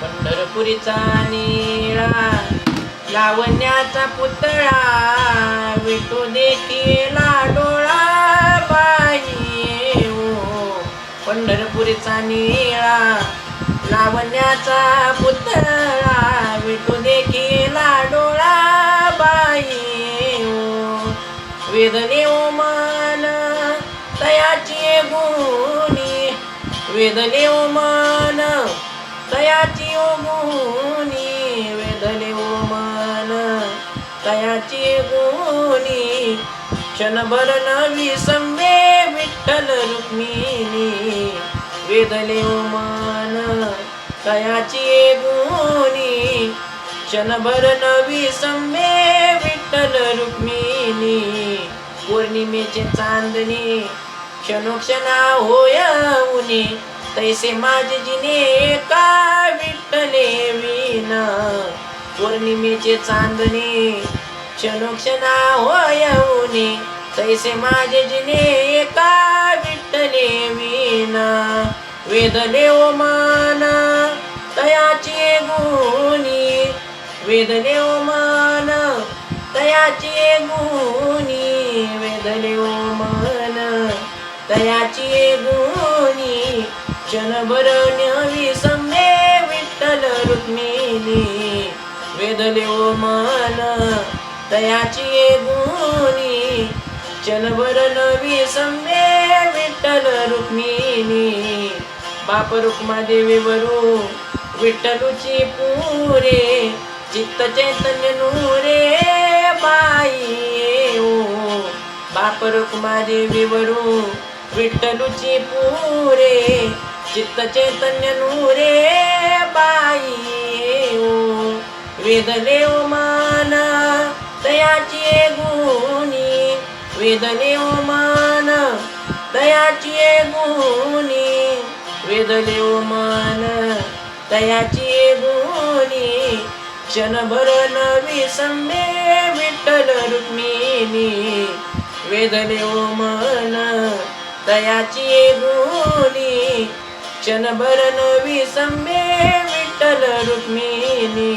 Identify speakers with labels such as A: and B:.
A: पंढरपुरीचा निळा लावण्याचा पुतळा विठू देखीला डोळा बाई ओ पंढरपुरीचा निळा लावण्याचा पुतळा विठू देखीला डोळा बाई ओ वेदने ओ मन तयाची गुणी वेदने ओ मन तयाची ओ गुणी वेदने ओ मन तयाची गुणी क्षणभर नवी संवे विठ्ठल रुक्मिणी वेदने ओ मन तयाची गुणी क्षणभर नवी संवे विठ्ठल रुक्मिणी पौर्णिमेचे चांदणे क्षणोक्षणा होयउनी तैसे माझे जिने का विठ्ठले विना पौर्णिमेचे चांदणे क्षणोक्षणा होयउनी तैसे माझे जिने का विठ्ठले विना वेदने ओ मन तयाची गुणी वेदने ओ मन तयाची गुणी वेदने ओ मन तयाची गुणी क्षणभर न्यावी संवे विठ्ठल रुक्मिणी वेदने ओ मन तयाची गुणी क्षणभर नवी संवे विठ्ठल रुक्मिणी बाप रुक्मादेवी वरू विठ्ठलूची पुरे चित्त चैतन्य नूरे बाई ओ बाप रुक्मादेवी वरू विठ्ठलूची पुरे चित्त चैतन्य नूरे बाई ओ वेदने ओ मन तयाची गुणी वेदने ओ मन तयाची गुणी वेदने ओ मन तयाची गुणी क्षणभर नवी संवे विठ्ठल रुक्मिणी वेदने ओ मन तयाची गुणी क्षणभर नवी संवे विठ्ठल रुक्मिणी